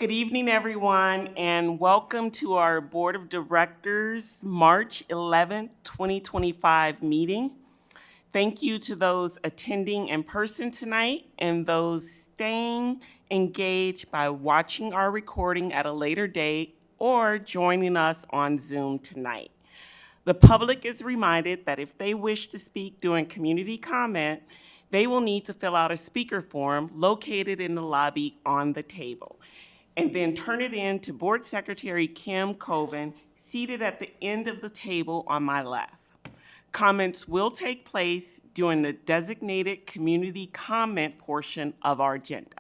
Good evening, everyone, and welcome to our Board of Directors March 11th, 2025 meeting. Thank you to those attending in person tonight and those staying engaged by watching our recording at a later date or joining us on Zoom tonight. The public is reminded that if they wish to speak during community comment, they will need to fill out a speaker form located in the lobby on the table, and then turn it in to Board Secretary Kim Coven, seated at the end of the table on my left. Comments will take place during the designated community comment portion of our agenda.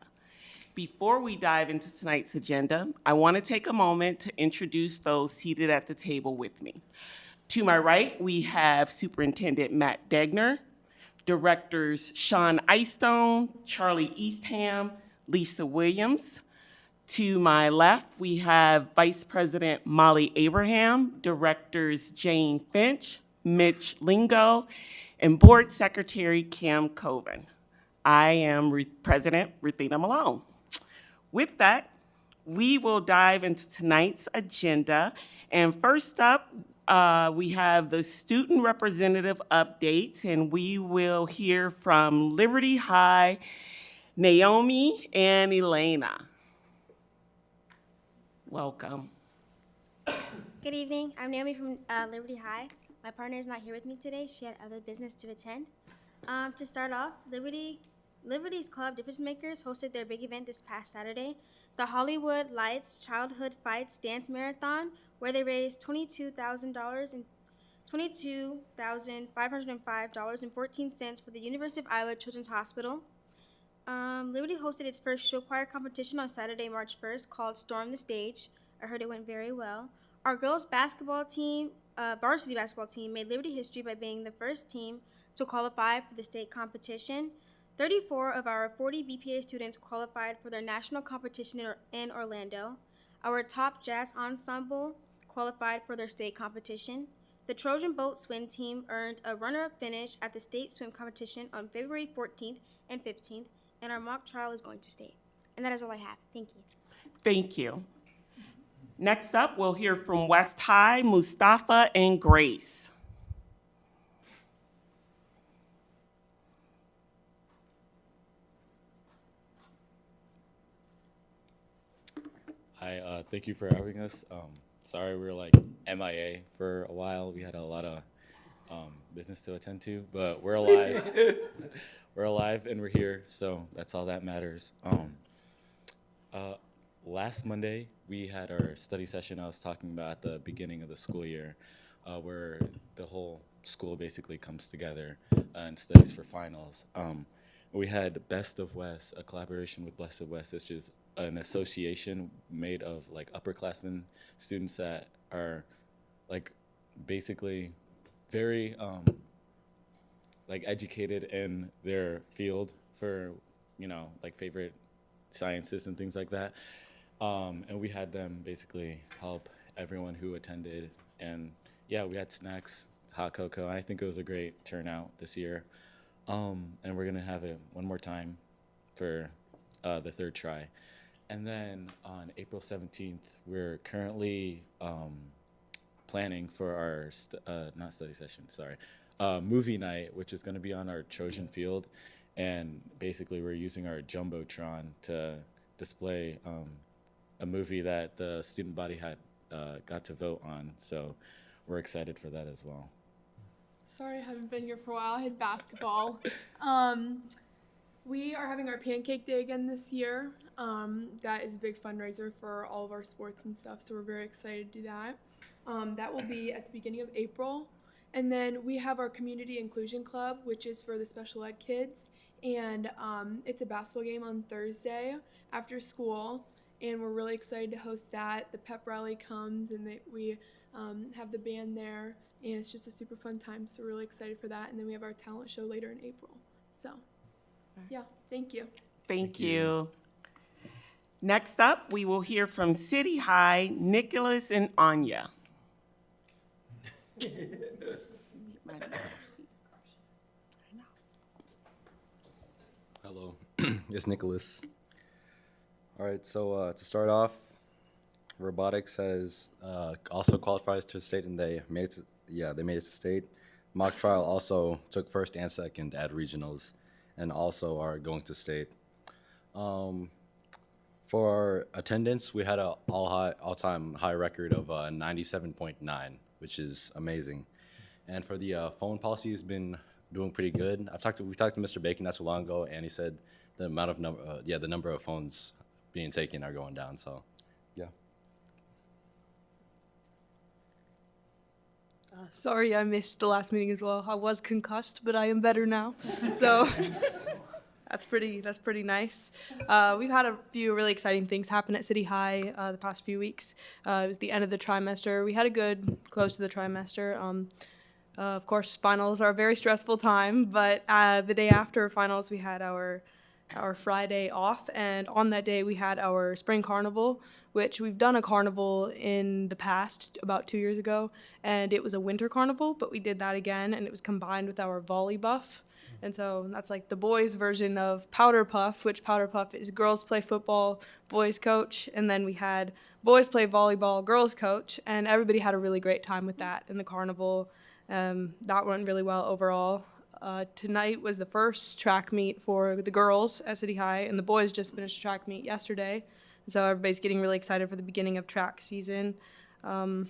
Before we dive into tonight's agenda, I want to take a moment to introduce those seated at the table with me. To my right, we have Superintendent Matt Degner, Directors Sean Eystone, Charlie Eastham, Lisa Williams. To my left, we have Vice President Molly Abraham, Directors Jane Finch, Mitch Lingo, and Board Secretary Kim Coven. I am President Ruthina Malone. With that, we will dive into tonight's agenda. And first up, we have the student representative updates, and we will hear from Liberty High, Naomi and Elena. Welcome. Good evening. I'm Naomi from Liberty High. My partner is not here with me today. She had other business to attend. To start off, Liberty's Club Difference Makers hosted their big event this past Saturday, the Hollywood Lights Childhood Fights Dance Marathon, where they raised $22,505.14 for the University of Iowa Children's Hospital. Liberty hosted its first show choir competition on Saturday, March 1st, called Storm the Stage. I heard it went very well. Our girls' basketball team, varsity basketball team, made Liberty history by being the first team to qualify for the state competition. 34 of our 40 BPA students qualified for their national competition in Orlando. Our top jazz ensemble qualified for their state competition. The Trojan Boat swim team earned a runner-up finish at the state swim competition on February 14th and 15th, and our mock trial is going to state. And that is all I have. Thank you. Thank you. Next up, we'll hear from West High, Mustafa and Grace. Hi, thank you for having us. Sorry we were MIA for a while. We had a lot of business to attend to, but we're alive. We're alive and we're here, so that's all that matters. Last Monday, we had our study session I was talking about at the beginning of the school year, where the whole school basically comes together and studies for finals. We had Best of West, a collaboration with Blessed West, which is an association made of upperclassmen students that are basically very educated in their field for favorite sciences and things like that. And we had them basically help everyone who attended, and yeah, we had snacks, hot cocoa. I think it was a great turnout this year. And we're gonna have it one more time for the third try. And then on April 17th, we're currently planning for our not study session, sorry, movie night, which is gonna be on our Trojan Field. And basically we're using our Jumbotron to display a movie that the student body had got to vote on. So we're excited for that as well. Sorry, I haven't been here for a while. I had basketball. We are having our pancake day again this year. That is a big fundraiser for all of our sports and stuff, so we're very excited to do that. That will be at the beginning of April. And then we have our Community Inclusion Club, which is for the special ed kids. And it's a basketball game on Thursday after school. And we're really excited to host that. The pep rally comes, and we have the band there. And it's just a super fun time, so we're really excited for that. And then we have our talent show later in April. So, yeah, thank you. Thank you. Next up, we will hear from City High, Nicholas and Anya. Hello, it's Nicholas. All right, so to start off, robotics has also qualified to state, and they made it. They made it to state. Mock trial also took first and second at regionals, and also are going to state. For our attendance, we had an all-time high record of 97.9, which is amazing. And for the phone policy, has been doing pretty good. We talked to Mr. Bacon not too long ago, and he said the number of phones being taken are going down. So, yeah. Sorry, I missed the last meeting as well. I was concussed, but I am better now. So that's pretty nice. We've had a few really exciting things happen at City High the past few weeks. It was the end of the trimester. We had a good close to the trimester. Of course, finals are a very stressful time, but the day after finals, we had our Friday off, and on that day we had our spring carnival, which we've done a carnival in the past about 2 years ago, and it was a winter carnival, but we did that again, and it was combined with our volley buff. And so that's like the boys version of Powder Puff, which Powder Puff is girls play football, boys coach, and then we had boys play volleyball, girls coach, and everybody had a really great time with that in the carnival. That went really well overall. Tonight was the first track meet for the girls at City High, and the boys just finished track meet yesterday. So everybody's getting really excited for the beginning of track season. Let's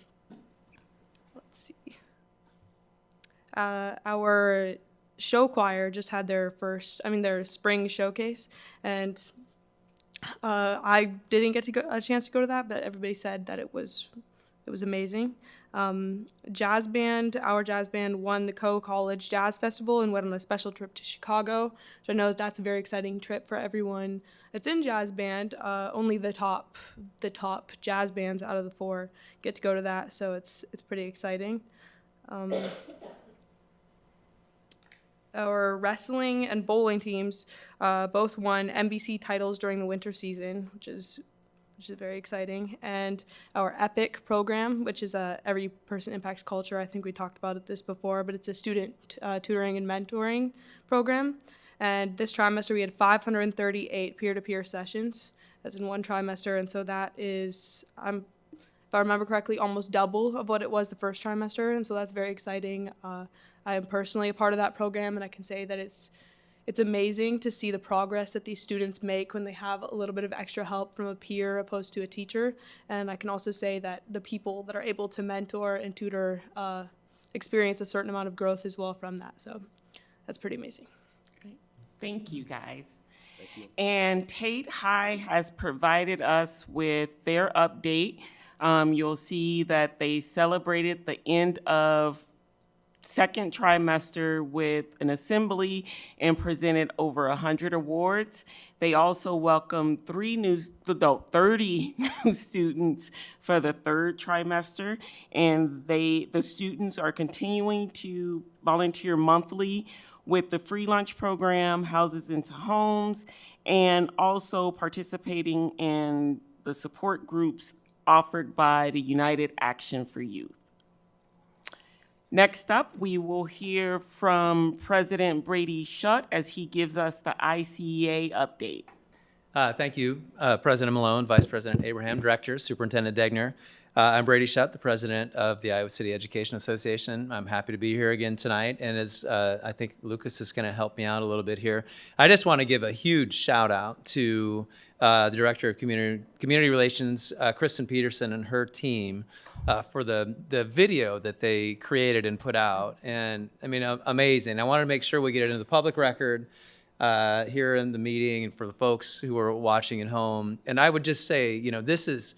see. Our show choir just had their spring showcase, and I didn't get a chance to go to that, but everybody said that it was amazing. Our jazz band won the Co-College Jazz Festival and went on a special trip to Chicago. So I know that's a very exciting trip for everyone that's in jazz band. Only the top jazz bands out of the 4 get to go to that, so it's pretty exciting. Our wrestling and bowling teams both won NBC titles during the winter season, which is very exciting. And our EPIC program, which is Every Person Impacts Culture. I think we talked about this before, but it's a student tutoring and mentoring program. And this trimester we had 538 peer-to-peer sessions. That's in one trimester, and so that is, if I remember correctly, almost double of what it was the first trimester, and so that's very exciting. I am personally a part of that program, and I can say that it's amazing to see the progress that these students make when they have a little bit of extra help from a peer opposed to a teacher. And I can also say that the people that are able to mentor and tutor experience a certain amount of growth as well from that. So that's pretty amazing. Great. Thank you, guys. Thank you. And Tate High has provided us with their update. You'll see that they celebrated the end of second trimester with an assembly and presented over 100 awards. They also welcomed 30 new students for the third trimester, and the students are continuing to volunteer monthly with the free lunch program, Houses into Homes, and also participating in the support groups offered by the United Action for Youth. Next up, we will hear from President Brady Shutt as he gives us the ICEA update. Thank you, President Malone, Vice President Abraham, Director, Superintendent Degner. I'm Brady Shutt, the President of the Iowa City Education Association. I'm happy to be here again tonight, and as I think Lucas is going to help me out a little bit here, I just want to give a huge shout out to the Director of Community Relations, Kristen Peterson, and her team for the video that they created and put out. And I mean, amazing. I wanted to make sure we get it into the public record here in the meeting and for the folks who are watching at home. And I would just say, you know, this is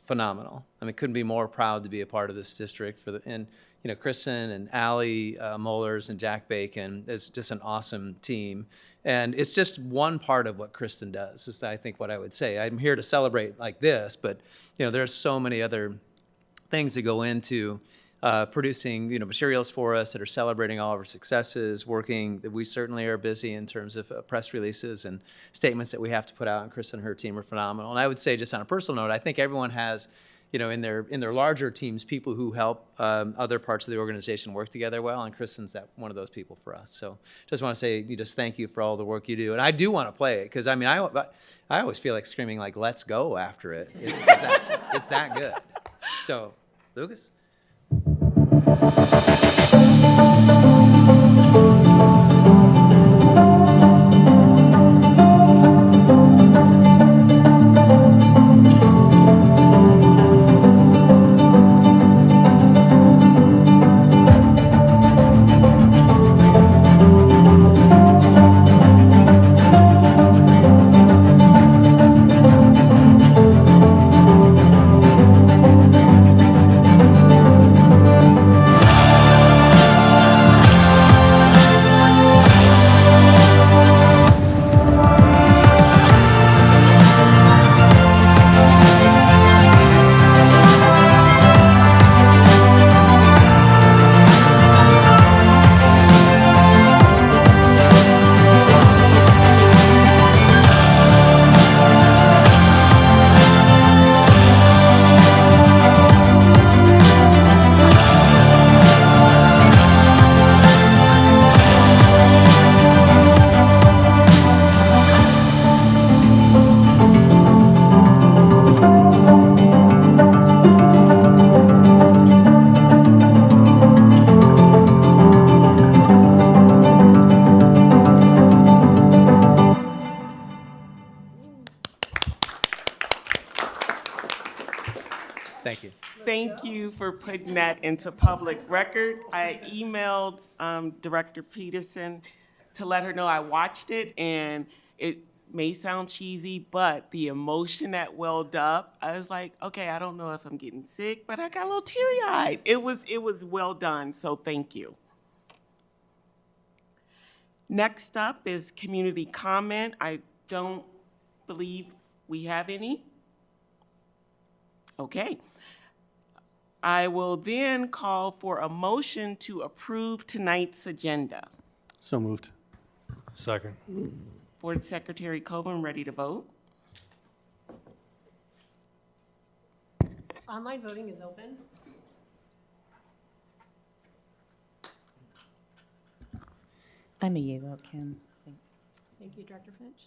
phenomenal. I mean, couldn't be more proud to be a part of this district and you know, Kristen and Allie Mollers and Jack Bacon is just an awesome team. And it's just one part of what Kristen does, is I think what I would say. I'm here to celebrate like this, but you know, there's so many other things that go into producing, you know, materials for us that are celebrating all of our successes, working, that we certainly are busy in terms of press releases and statements that we have to put out, and Kristen and her team are phenomenal. And I would say, just on a personal note, I think everyone has, in their larger teams, people who help other parts of the organization work together well, and Kristen's one of those people for us. So just want to say, just thank you for all the work you do. And I do want to play it, because I mean, I always feel like screaming like, let's go after it. It's that good. So, Lucas? Thank you. Thank you for putting that into public record. I emailed Director Peterson to let her know I watched it, and it may sound cheesy, but the emotion that welled up, I was like, okay, I don't know if I'm getting sick, but I got a little teary-eyed. It was well done, so thank you. Next up is community comment. I don't believe we have any. Okay. I will then call for a motion to approve tonight's agenda. So moved. Second. Board Secretary Coburn, ready to vote? Online voting is open. I'm a yay vote, Kim. Thank you, Director Finch.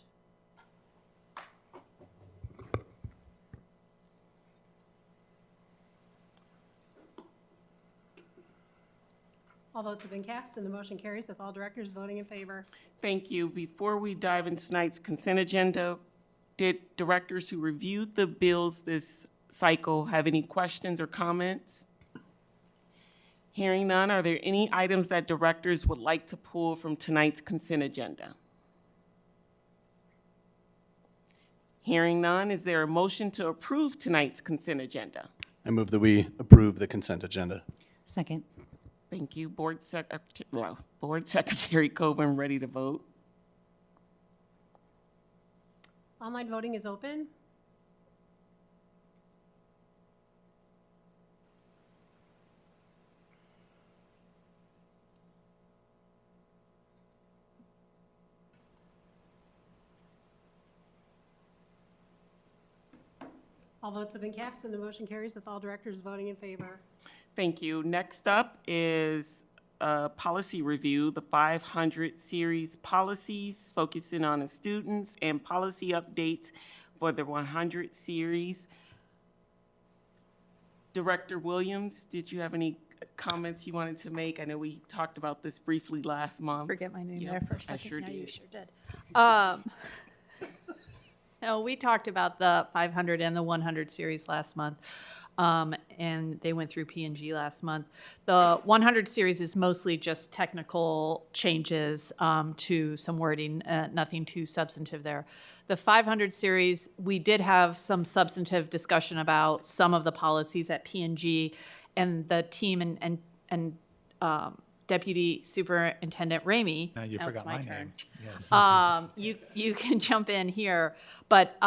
All votes have been cast and the motion carries with all directors voting in favor. Thank you. Before we dive into tonight's consent agenda, did directors who reviewed the bills this cycle have any questions or comments? Hearing none, are there any items that directors would like to pull from tonight's consent agenda? Hearing none, is there a motion to approve tonight's consent agenda? I move that we approve the consent agenda. Second. Thank you. Board Secretary Coburn, ready to vote? Online voting is open. All votes have been cast and the motion carries with all directors voting in favor. Thank you. Next up is a policy review, the 500 series policies focusing on the students and policy updates for the 100 series. Director Williams, did you have any comments you wanted to make? I know we talked about this briefly last month. Forget my name Yep, there for a I second. sure Yeah, you did. sure did. No, we talked about the 500 and the 100 series last month, and they went through P&G last month. The 100 series is mostly just technical changes to some wording, nothing too substantive there. The 500 series, we did have some substantive discussion about some of the policies at P&G, and the team and Deputy Superintendent Ramey. Now you now it's forgot my my turn. name. Yes. You can jump in here, but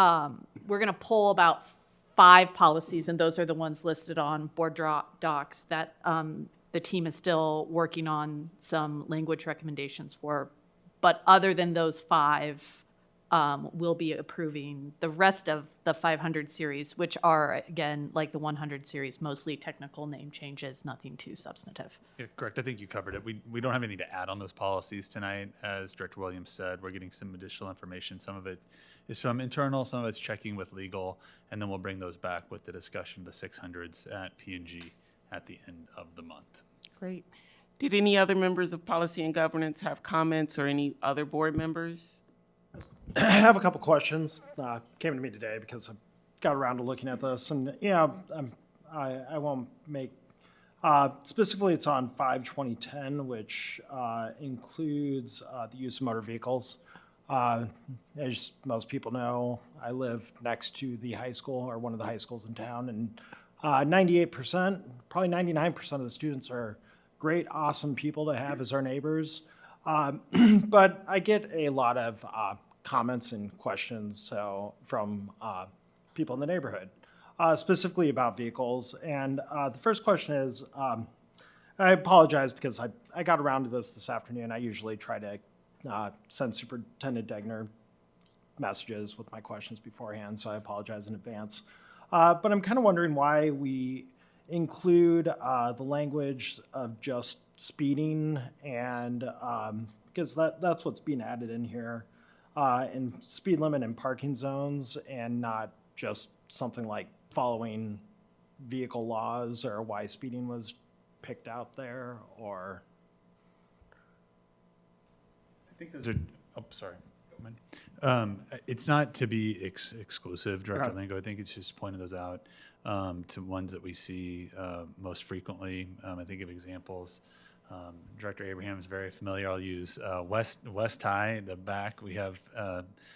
we're gonna pull about 5 policies, and those are the ones listed on board docs that the team is still working on some language recommendations for. But other than those 5 we'll be approving the rest of the 500 series, which are, again, like the 100 series, mostly technical name changes, nothing too substantive. Yeah, correct. I think you covered it. We don't have anything to add on those policies tonight. As Director Williams said, we're getting some additional information. Some of it is from internal, some of it's checking with legal, and then we'll bring those back with the discussion of the 600s at P&G at the end of the month. Great. Did any other members of Policy and Governance have comments, or any other board members? I have a couple questions. Came to me today because I got around to looking at this, and I won't make. Specifically, it's on 5/2010, which includes the use of motor vehicles. As most people know, I live next to the high school, or one of the high schools in town, and 98%, probably 99% of the students are great, awesome people to have as our neighbors. But I get a lot of comments and questions from people in the neighborhood, specifically about vehicles. And the first question is, I apologize because I got around to this afternoon. I usually try to send Superintendent Degner messages with my questions beforehand, so I apologize in advance. But I'm kind of wondering why we include the language of just speeding, and because that's what's being added in here, and speed limit in parking zones, and not just something like following vehicle laws, or why speeding was picked out there, or. I think those are, oh, sorry. It's not to be exclusive, Director Lingo. I think it's just pointing those out to ones that we see most frequently. I think of examples. Director Abraham is very familiar. I'll use West High. The back, we have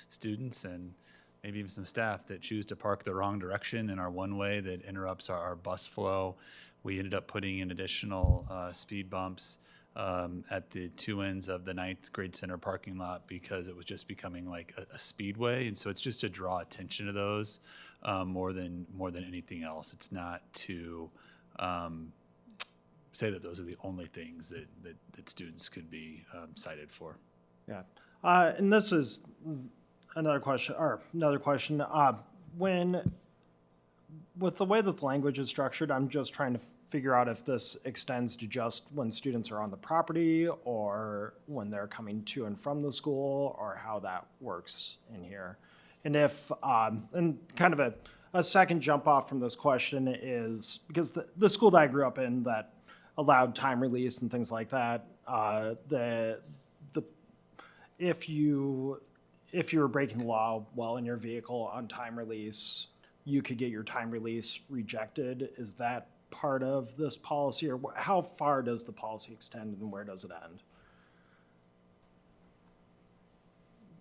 students and maybe even some staff that choose to park the wrong direction in our one-way that interrupts our bus flow. We ended up putting in additional speed bumps at the two ends of the Ninth Grade Center parking lot because it was just becoming like a speedway. And so it's just to draw attention to those more than anything else. It's not to say that those are the only things that students could be cited for. Yeah. And this is another question. With the way that the language is structured, I'm just trying to figure out if this extends to just when students are on the property, or when they're coming to and from the school, or how that works in here. And if, and kind of a second jump off from this question is, because the school that I grew up in that allowed time release and things like that, if you were breaking the law while in your vehicle on time release, you could get your time release rejected. Is that part of this policy, or how far does the policy extend, and where does it end?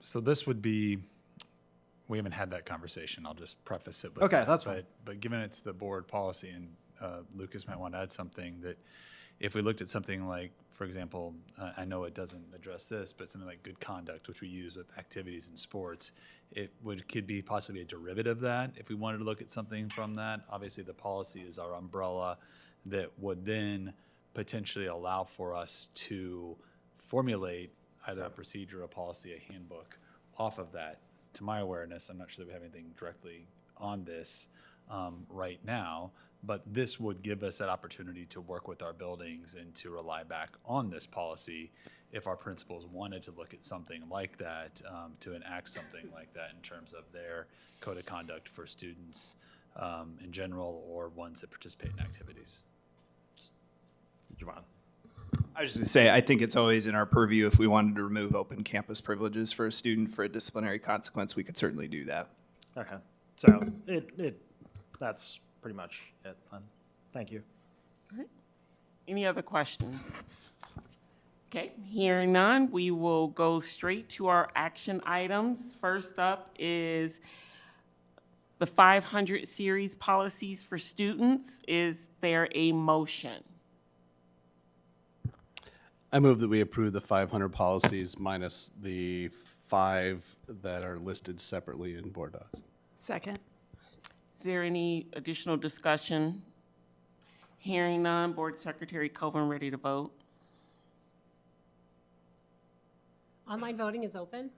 So this would be, we haven't had that conversation. I'll just preface it with okay, that. That's fine. But given it's the board policy, and Lucas might want to add something, that if we looked at something like, for example, I know it doesn't address this, but something like good conduct, which we use with activities and sports, could be possibly a derivative of that. If we wanted to look at something from that, obviously the policy is our umbrella that would then potentially allow for us to formulate either a procedure, a policy, a handbook off of that. To my awareness, I'm not sure that we have anything directly on this right now, but this would give us that opportunity to work with our buildings and to rely back on this policy if our principals wanted to look at something like that, to enact something like that in terms of their code of conduct for students in general, or ones that participate in activities. Javon. I was just going to say, I think it's always in our purview. If we wanted to remove open campus privileges for a student for a disciplinary consequence, we could certainly do that. Okay, so that's pretty much it then. Thank you. All right. Any other questions? Okay, hearing none, we will go straight to our action items. First up is the 500 series policies for students. Is there a motion? I move that we approve the 500 policies minus the 5 that are listed separately in board docs. Second. Is there any additional discussion? Hearing none, Board Secretary Coven ready to vote. Online voting is open.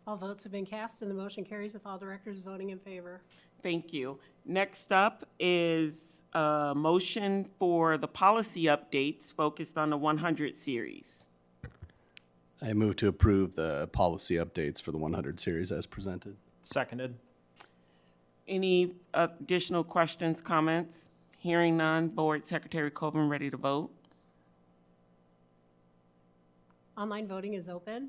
All votes have been cast and the motion carries with all directors voting in favor. Thank you. Next up is a motion for the policy updates focused on the 100 series. I move to approve the policy updates for the 100 series as presented. Seconded. Any additional questions, comments? Hearing none, Board Secretary Coven ready to vote? Online voting is open.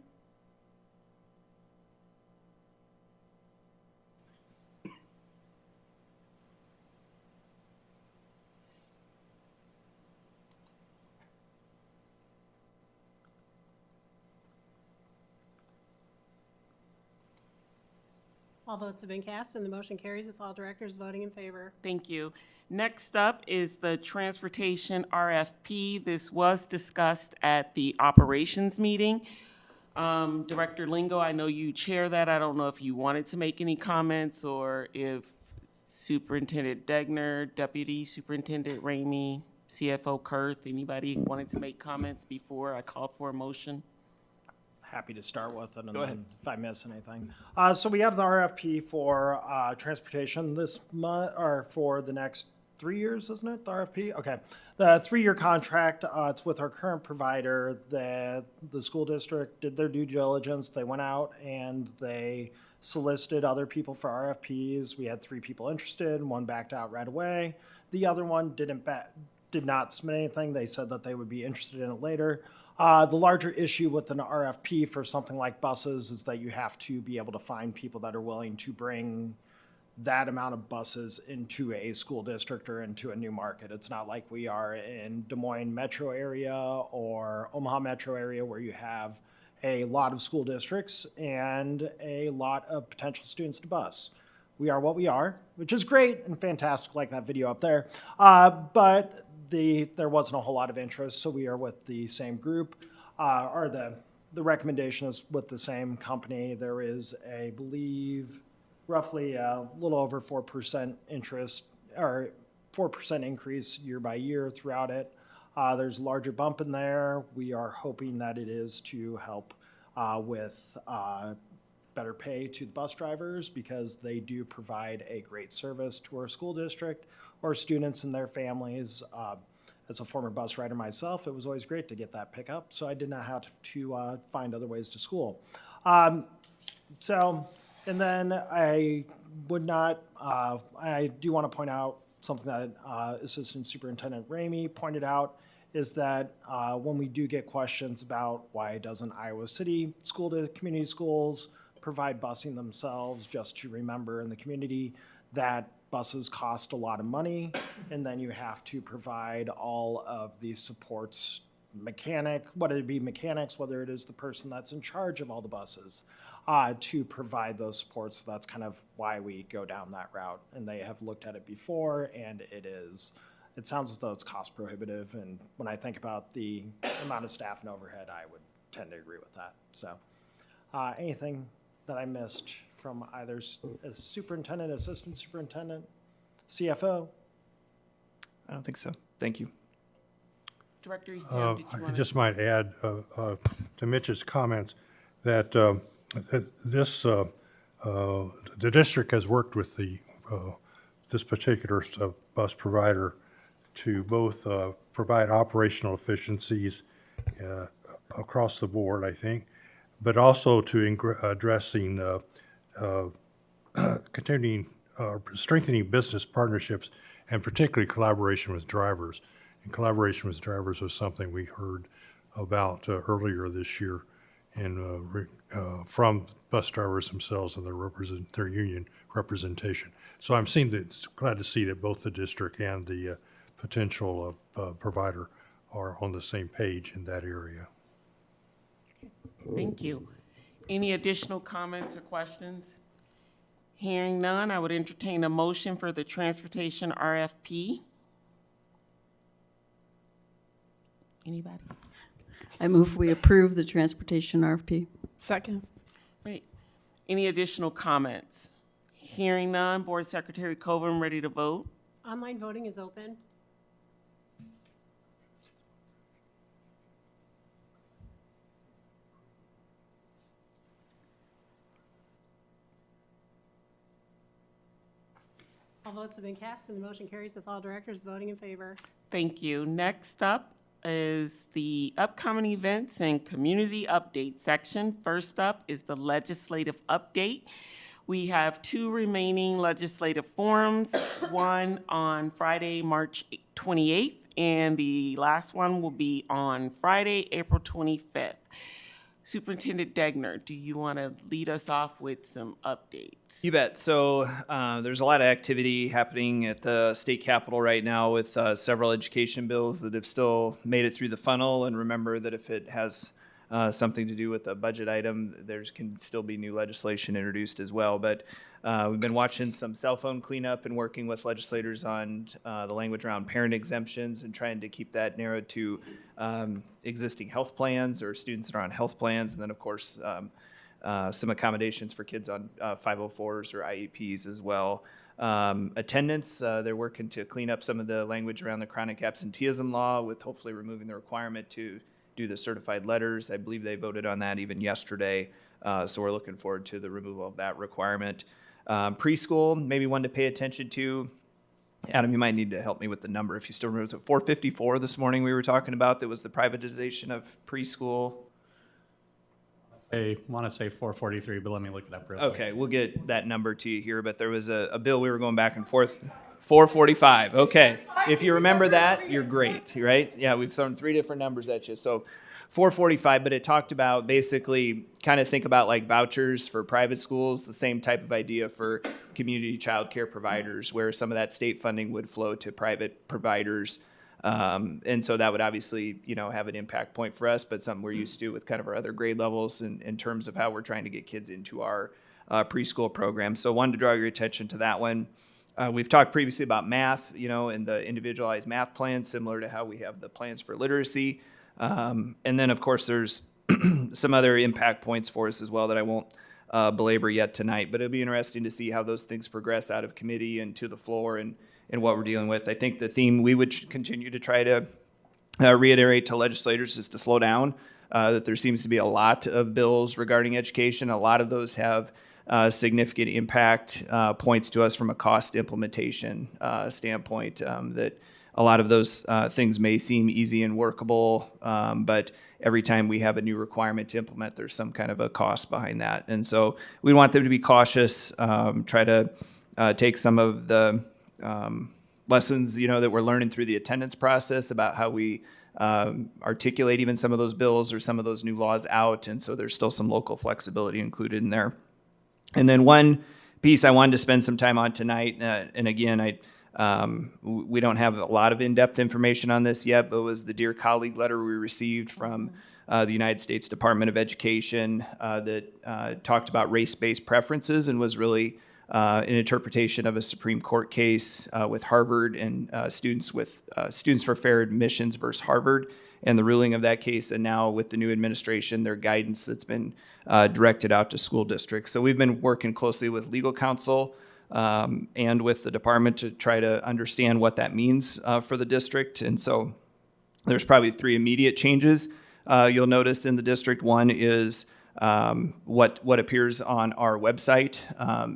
All votes have been cast and the motion carries with all directors voting in favor. Thank you. Next up is the transportation RFP. This was discussed at the operations meeting. Director Lingo, I know you chair that. I don't know if you wanted to make any comments or if Superintendent Degner, Deputy Superintendent Ramey, CFO Kurth, anybody wanted to make comments before I called for a motion? Happy to start with it, and Go ahead. then if I miss anything. So we have the RFP for transportation this month, or for the next 3 years, isn't it, the RFP? Okay. The 3-year contract, it's with our current provider. The school district did their due diligence. They went out and they solicited other people for RFPs. We had 3 people interested, 1 backed out right away. The other one did not submit anything. They said that they would be interested in it later. The larger issue with an RFP for something like buses is that you have to be able to find people that are willing to bring that amount of buses into a school district or into a new market. It's not like we are in Des Moines metro area or Omaha metro area where you have a lot of school districts and a lot of potential students to bus. We are what we are, which is great and fantastic, like that video up there. But there wasn't a whole lot of interest, so we are with the same group, or the recommendation is with the same company. There is, I believe, roughly a little over 4% interest, or 4% increase year by year throughout it. There's a larger bump in there. We are hoping that it is to help with better pay to the bus drivers because they do provide a great service to our school district or students and their families. As a former bus rider myself, it was always great to get that pickup, so I did not have to find other ways to school. And then I do want to point out something that Assistant Superintendent Ramey pointed out, is that when we do get questions about why doesn't Iowa City community schools provide busing themselves, just to remember in the community that buses cost a lot of money, and then you have to provide all of these supports, whether it be mechanics, whether it is the person that's in charge of all the buses, to provide those supports. So that's kind of why we go down that route. And they have looked at it before, and it sounds as though it's cost prohibitive. And when I think about the amount of staff and overhead, I would tend to agree with that. So anything that I missed from either superintendent, assistant superintendent, CFO? I don't think so. Thank you. Director Easton, did you I want just might add to Mitch's comments that the district has worked with this particular bus provider to both provide operational efficiencies across the board, I think, but also to addressing continuing strengthening business partnerships and particularly collaboration with drivers. And collaboration with drivers was something we heard about earlier this year, and from bus drivers themselves and their union representation. So I'm glad to see that both the district and the potential provider are on the same page in that area. Thank you. Any additional comments or questions? Hearing none, I would entertain a motion for the transportation RFP. Anybody? I move we approve the transportation RFP. Second. Great. Any additional comments? Hearing none, Board Secretary Coven ready to vote? Online voting is open. All votes have been cast, and the motion carries with all directors voting in favor. Thank you. Next up is the upcoming events and community update section. First up is the legislative update. We have 2 remaining legislative forums, one on Friday, March 28th, and the last one will be on Friday, April 25th. Superintendent Degner, do you want to lead us off with some updates? You bet. So there's a lot of activity happening at the state capitol right now with several education bills that have still made it through the funnel. And remember that if it has something to do with a budget item, there can still be new legislation introduced as well. But we've been watching some cell phone cleanup and working with legislators on the language around parent exemptions and trying to keep that narrowed to existing health plans or students that are on health plans. And then, of course, some accommodations for kids on 504s or IEPs as well. Attendance, they're working to clean up some of the language around the chronic absenteeism law with hopefully removing the requirement to do the certified letters. I believe they voted on that even yesterday. So we're looking forward to the removal of that requirement. Preschool, maybe one to pay attention to. Adam, you might need to help me with the number if you still remember. It was 454 this morning we were talking about. That was the privatization of preschool. I want to say 443, but let me look it up real quick. Okay, we'll get that number to you here, but there was a bill we were going back and forth. 445, okay. If you remember that, you're great, right? Yeah, we've thrown 3 different numbers at you. So 445, but it talked about basically kind of think about like vouchers for private schools, the same type of idea for community child care providers, where some of that state funding would flow to private providers. And so that would obviously, have an impact point for us, but something we're used to with kind of our other grade levels in terms of how we're trying to get kids into our preschool program. So wanted to draw your attention to that one. We've talked previously about math, and the individualized math plans, similar to how we have the plans for literacy. And then, of course, there's some other impact points for us as well that I won't belabor yet tonight. But it'll be interesting to see how those things progress out of committee and to the floor and what we're dealing with. I think the theme we would continue to try to reiterate to legislators is to slow down, that there seems to be a lot of bills regarding education. A lot of those have significant impact points to us from a cost implementation standpoint, that a lot of those things may seem easy and workable, but every time we have a new requirement to implement, there's some kind of a cost behind that. And so we want them to be cautious, try to take some of the lessons, that we're learning through the attendance process about how we articulate even some of those bills or some of those new laws out. And so there's still some local flexibility included in there. And then one piece I wanted to spend some time on tonight, and again, we don't have a lot of in-depth information on this yet, but was the Dear Colleague letter we received from the United States Department of Education that talked about race-based preferences and was really an interpretation of a Supreme Court case with Harvard and Students for Fair Admissions versus Harvard, and the ruling of that case, and now with the new administration, their guidance that's been directed out to school districts. So we've been working closely with legal counsel and with the department to try to understand what that means for the district. And so there's probably 3 immediate changes you'll notice in the district. One is what appears on our website,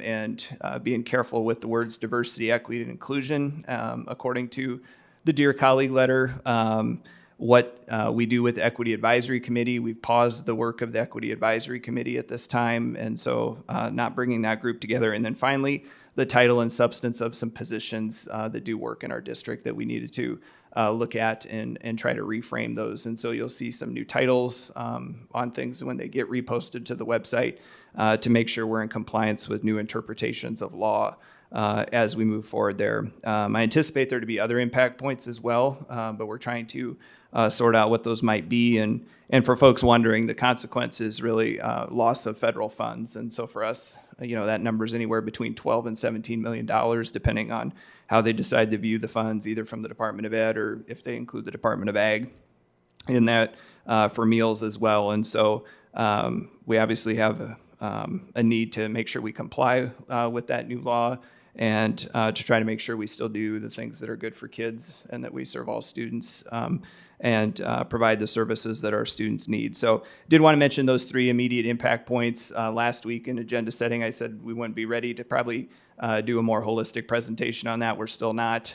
and being careful with the words diversity, equity, and inclusion, according to the Dear Colleague letter. What we do with the Equity Advisory Committee, we've paused the work of the Equity Advisory Committee at this time, and so not bringing that group together. And then finally, the title and substance of some positions that do work in our district that we needed to look at and try to reframe those. And so you'll see some new titles on things when they get reposted to the website to make sure we're in compliance with new interpretations of law as we move forward there. I anticipate there to be other impact points as well, but we're trying to sort out what those might be. And for folks wondering, the consequence is really loss of federal funds. And so for us, that number is anywhere between $12 and $17 million, depending on how they decide to view the funds, either from the Department of Ed or if they include the Department of Ag in that for meals as well. And so we obviously have a need to make sure we comply with that new law and to try to make sure we still do the things that are good for kids and that we serve all students and provide the services that our students need. So did want to mention those 3 immediate impact points. Last week in agenda setting, I said we wouldn't be ready to probably do a more holistic presentation on that. We're still not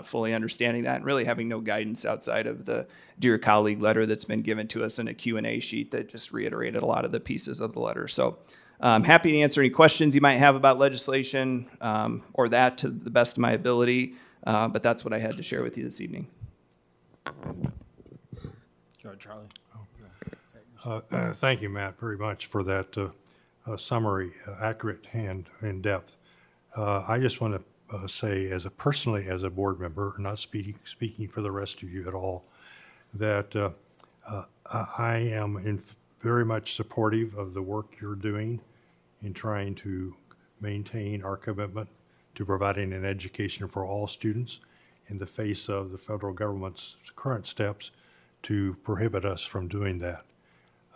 fully understanding that, and really having no guidance outside of the Dear Colleague letter that's been given to us in a Q&A sheet that just reiterated a lot of the pieces of the letter. So I'm happy to answer any questions you might have about legislation or that to the best of my ability, but that's what I had to share with you this evening. Go ahead, Charlie. Thank you, Matt, very much for that summary, accurate and in depth. I just want to say, personally as a board member, not speaking for the rest of you at all, that I am very much supportive of the work you're doing in trying to maintain our commitment to providing an education for all students in the face of the federal government's current steps to prohibit us from doing that.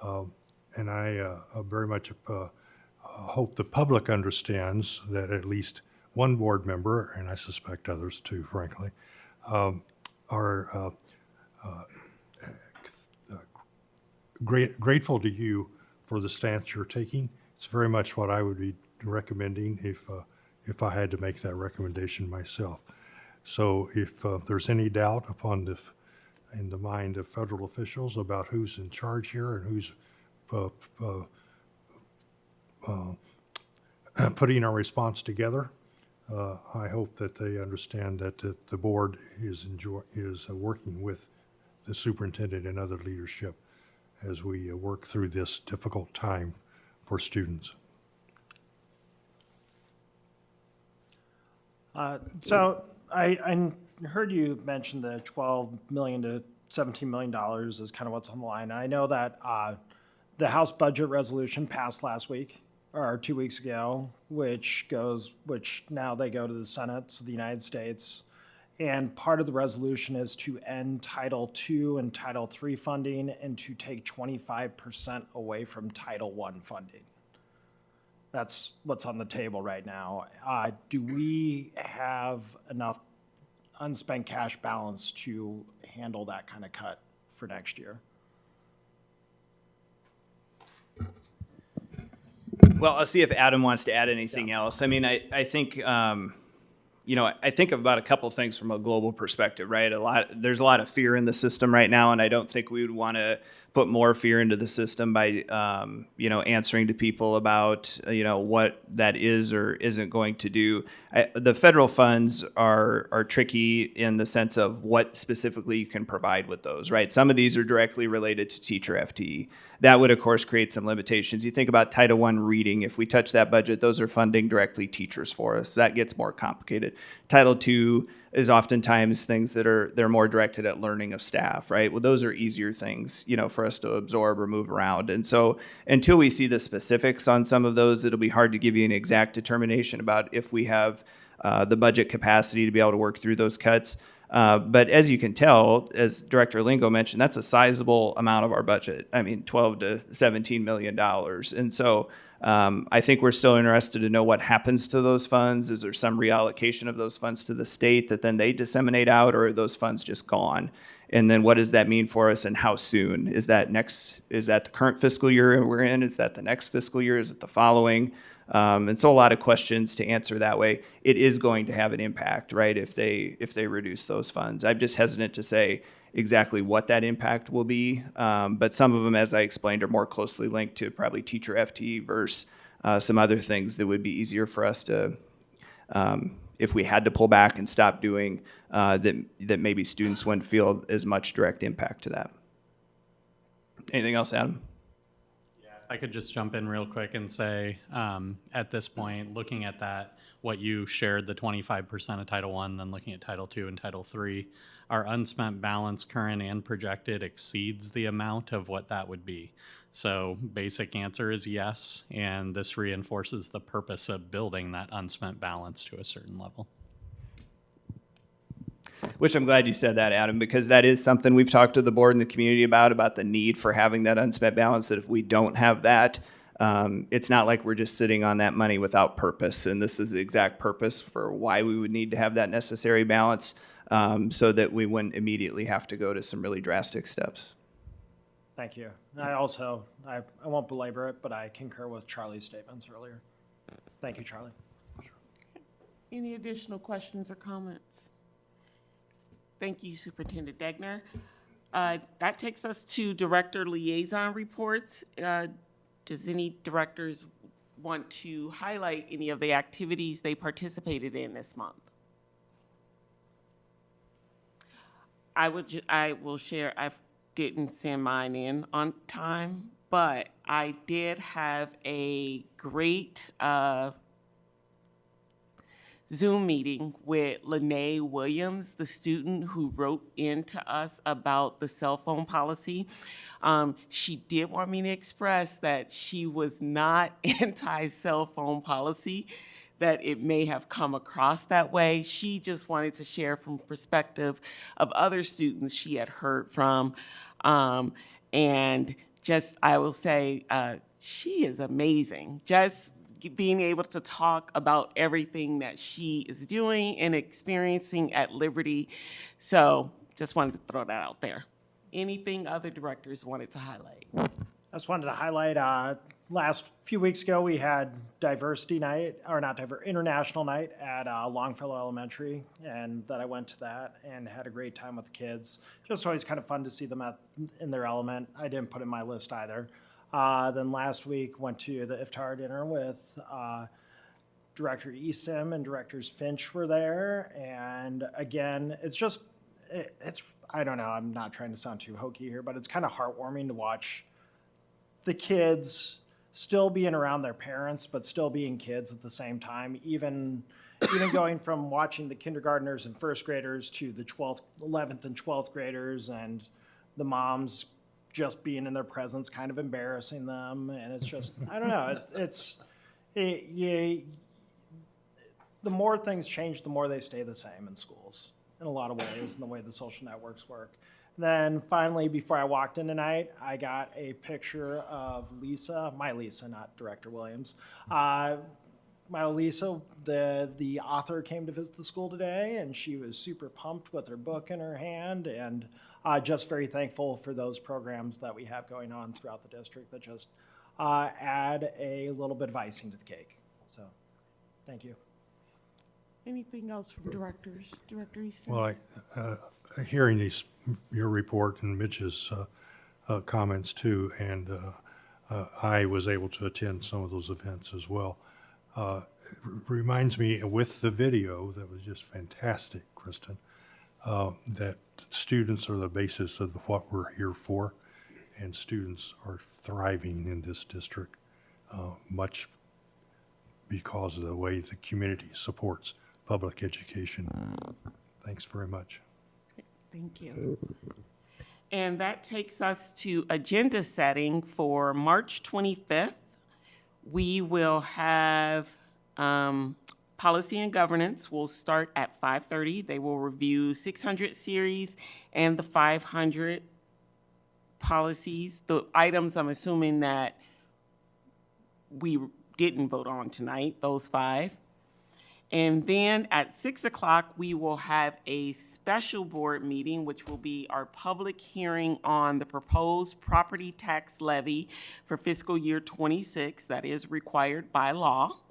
And I very much hope the public understands that at least one board member, and I suspect others too, frankly, are grateful to you for the stance you're taking. It's very much what I would be recommending if I had to make that recommendation myself. So if there's any doubt in the mind of federal officials about who's in charge here and who's putting our response together, I hope that they understand that the board is working with the superintendent and other leadership as we work through this difficult time for students. So I heard you mention the $12 million to $17 million is kind of what's on the line. I know that the House budget resolution passed last week or 2 weeks ago, which now they go to the Senate of the United States. And part of the resolution is to end Title II and Title III funding and to take 25% away from Title I funding. That's what's on the table right now. Do we have enough unspent cash balance to handle that kind of cut for next year? Well, I'll see if Adam wants to add anything else. I mean, I think, I think about a couple of things from a global perspective, right? There's a lot of fear in the system right now, and I don't think we would want to put more fear into the system by, answering to people about, what that is or isn't going to do. The federal funds are tricky in the sense of what specifically you can provide with those, right? Some of these are directly related to teacher FTE. That would, of course, create some limitations. You think about Title I reading. If we touch that budget, those are funding directly teachers for us. That gets more complicated. Title II is oftentimes things they're more directed at learning of staff, right? Well, those are easier things, for us to absorb or move around. And so until we see the specifics on some of those, it'll be hard to give you an exact determination about if we have the budget capacity to be able to work through those cuts. But as you can tell, as Director Lingo mentioned, that's a sizable amount of our budget. I mean, $12 to $17 million. And so I think we're still interested to know what happens to those funds. Is there some reallocation of those funds to the state that then they disseminate out, or are those funds just gone? And then what does that mean for us and how soon? Is that the current fiscal year we're in? Is that the next fiscal year? Is it the following? And so a lot of questions to answer that way. It is going to have an impact, right, if they reduce those funds. I'm just hesitant to say exactly what that impact will be, but some of them, as I explained, are more closely linked to probably teacher FTE versus some other things that would be easier for us to, if we had to pull back and stop doing, that maybe students wouldn't feel as much direct impact to that. Anything else, Adam? I could just jump in real quick and say, at this point, looking at that, what you shared, the 25% of Title I, then looking at Title II and Title III, our unspent balance, current and projected, exceeds the amount of what that would be. So basic answer is yes, and this reinforces the purpose of building that unspent balance to a certain level. Which I'm glad you said that, Adam, because that is something we've talked to the board and the community about the need for having that unspent balance, that if we don't have that, it's not like we're just sitting on that money without purpose. And this is the exact purpose for why we would need to have that necessary balance, so that we wouldn't immediately have to go to some really drastic steps. Thank you. I won't belabor it, but I concur with Charlie's statements earlier. Thank you, Charlie. Any additional questions or comments? Thank you, Superintendent Degner. That takes us to Director Liaison Reports. Does any directors want to highlight any of the activities they participated in this month? I will share, I didn't send mine in on time, but I did have a great Zoom meeting with Lene Williams, the student who wrote into us about the cell phone policy. She did want me to express that she was not anti-cell phone policy, that it may have come across that way. She just wanted to share from perspective of other students she had heard from. And just, I will say, she is amazing. Just being able to talk about everything that she is doing and experiencing at Liberty. So just wanted to throw that out there. Anything other directors wanted to highlight? I just wanted to highlight, last few weeks ago, we had diversity night, or not international night at Longfellow Elementary, and that I went to that and had a great time with the kids. Just always kind of fun to see them in their element. I didn't put in my list either. Then last week, went to the iftar dinner with Director Eastham and Directors Finch were there. And again, it's I don't know, I'm not trying to sound too hokey here, but it's kind of heartwarming to watch the kids still being around their parents, but still being kids at the same time, even going from watching the kindergartners and first graders to the 11th and 12th graders, and the moms just being in their presence, kind of embarrassing them. And it's just, I don't know, the more things change, the more they stay the same in schools in a lot of ways, in the way the social networks work. Then finally, before I walked in tonight, I got a picture of Lisa, my Lisa, not Director Williams. My Lisa, the author, came to visit the school today, and she was super pumped with her book in her hand, and just very thankful for those programs that we have going on throughout the district that just add a little bit of icing to the cake. So, thank you. Anything else from directors? Director Easton? Well, hearing your report and Mitch's comments too, and I was able to attend some of those events as well. It reminds me, with the video, that was just fantastic, Kristen, that students are the basis of what we're here for, and students are thriving in this district, much because of the way the community supports public education. Thanks very much. Thank you. And that takes us to agenda setting for March 25th. We will have policy and governance will start at 5:30. They will review 600 series and the 500 policies. The items I'm assuming that we didn't vote on tonight, those 5. And then at 6 o'clock, we will have a special board meeting, which will be our public hearing on the proposed property tax levy for fiscal year 26 that is required by law.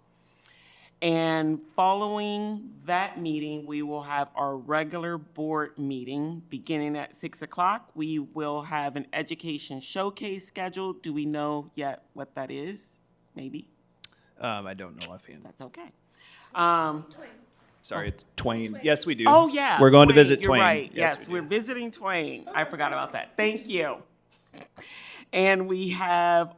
And following that meeting, we will have our regular board meeting beginning at 6 o'clock. We will have an education showcase scheduled. Do we know yet what that is? Maybe? I don't know offhand. That's okay. Sorry, it's Twain. Yes, we do. Oh, yeah. We're going to Twain, visit you're Twain. right. Yes, Yes, we we're do. visiting Twain. I forgot about that. Thank you. And we have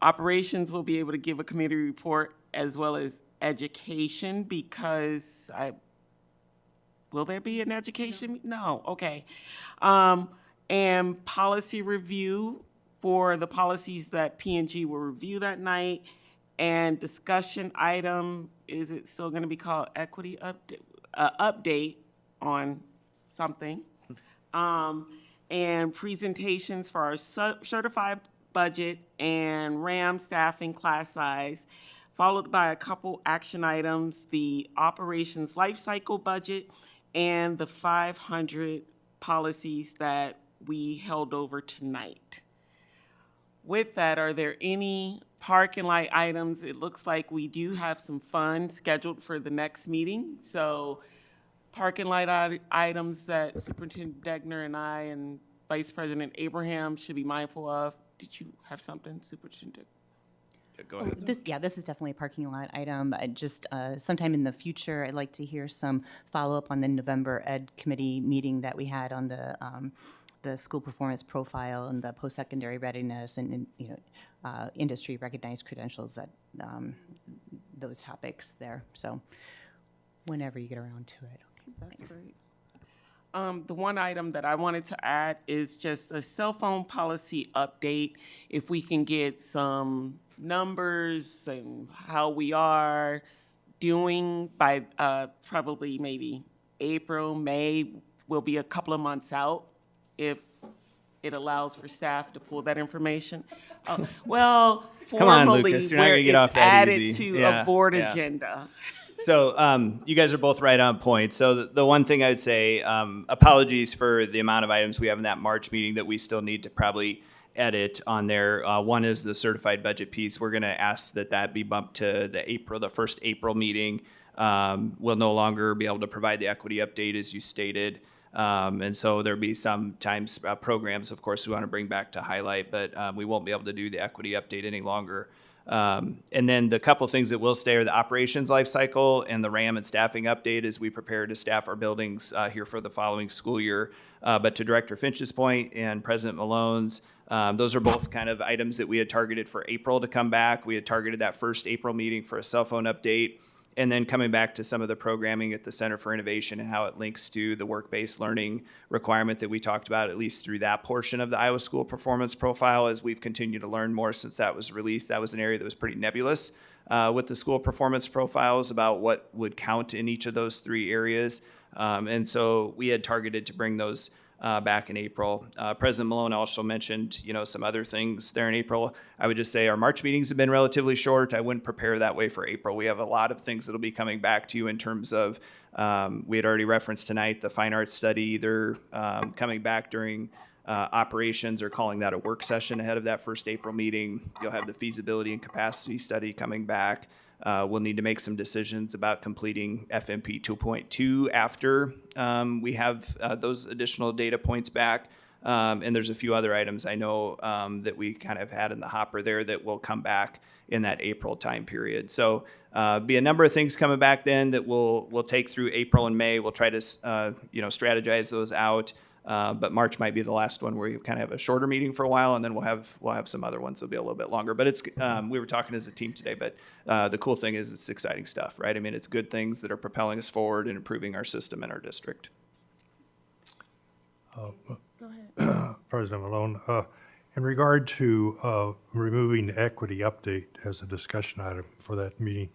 operations will be able to give a committee report as well as education because will there be an education? No. Okay. And policy review for the policies that P&G will review that night. And discussion item, is it still going to be called equity update on something? And presentations for our certified budget and RAM staffing class size, followed by a couple action items, the operations life cycle budget and the 500 policies that we held over tonight. With that, are there any parking lot items, it looks like we do have some fun scheduled for the next meeting. So parking lot items that Superintendent Degner and I and Vice President Abraham should be mindful of. Did you have something, Superintendent? Go ahead. This is definitely a parking lot item. Just sometime in the future, I'd like to hear some follow-up on the November Ed Committee meeting that we had on the school performance profile and the post-secondary readiness and industry recognized credentials, that those topics there. So whenever you get around to it. Okay, That's thanks. great. The one item that I wanted to add is just a cell phone policy update. If we can get some numbers and how we are doing by probably maybe April, May, will be a couple of months out if it allows for staff to pull that information. Well, Come on, formally, Lucas, you're not where gonna get it's off that added easy. to Yeah, a board yeah. agenda. So you guys are both right on point. So the one thing I would say, apologies for the amount of items we have in that March meeting that we still need to probably edit on there. One is the certified budget piece. We're going to ask that be bumped to the first April meeting. We'll no longer be able to provide the equity update as you stated. And so there'll be sometimes programs, of course, we want to bring back to highlight, but we won't be able to do the equity update any longer. And then the couple things that will stay are the operations life cycle and the RAM and staffing update as we prepare to staff our buildings here for the following school year. But to Director Finch's point and President Malone's, those are both kind of items that we had targeted for April to come back. We had targeted that first April meeting for a cell phone update. And then coming back to some of the programming at the Center for Innovation and how it links to the work-based learning requirement that we talked about, at least through that portion of the Iowa School Performance Profile, as we've continued to learn more since that was released. That was an area that was pretty nebulous with the school performance profiles about what would count in each of those three areas. And so we had targeted to bring those back in April. President Malone also mentioned, some other things there in April. I would just say our March meetings have been relatively short. I wouldn't prepare that way for April. We have a lot of things that'll be coming back to you in terms of, we had already referenced tonight, the fine arts study, either coming back during operations or calling that a work session ahead of that first April meeting. You'll have the feasibility and capacity study coming back. We'll need to make some decisions about completing FMP 2.2 after we have those additional data points back. And there's a few other items I know that we kind of had in the hopper there that will come back in that April time period. So be a number of things coming back then that we'll take through April and May. We'll try to strategize those out. But March might be the last one where you kind of have a shorter meeting for a while, and then we'll have some other ones that'll be a little bit longer. But it's we were talking as a team today, but the cool thing is it's exciting stuff, right? I mean, it's good things that are propelling us forward and improving our system in our district. Go ahead. President Malone, in regard to removing the equity update as a discussion item for that meeting,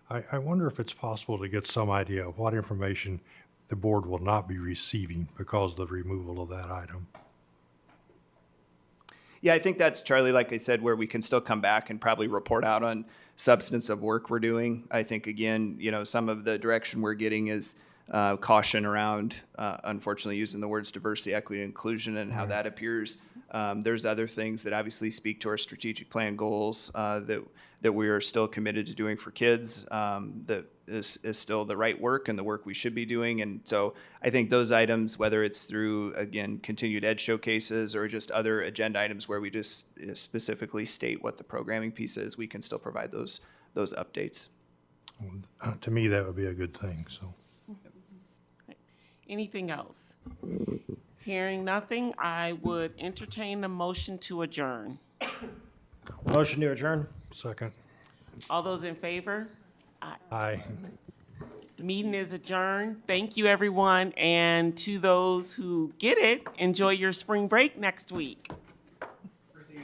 I wonder if it's possible to get some idea of what information the board will not be receiving because of the removal of that item. Yeah, I think that's, Charlie, like I said, where we can still come back and probably report out on substance of work we're doing. I think, again, some of the direction we're getting is caution around, unfortunately, using the words diversity, equity, and inclusion and how that appears. There's other things that obviously speak to our strategic plan goals that we are still committed to doing for kids, that is still the right work and the work we should be doing. And so I think those items, whether it's through, again, continued ed showcases or just other agenda items where we just specifically state what the programming piece is, we can still provide those updates. To me, that would be a good thing, so. Anything else? Hearing nothing, I would entertain a motion to adjourn. Motion to adjourn. Second. All those in favor? Aye. The meeting is adjourned. Thank you, everyone. And to those who get it, enjoy your spring break next week.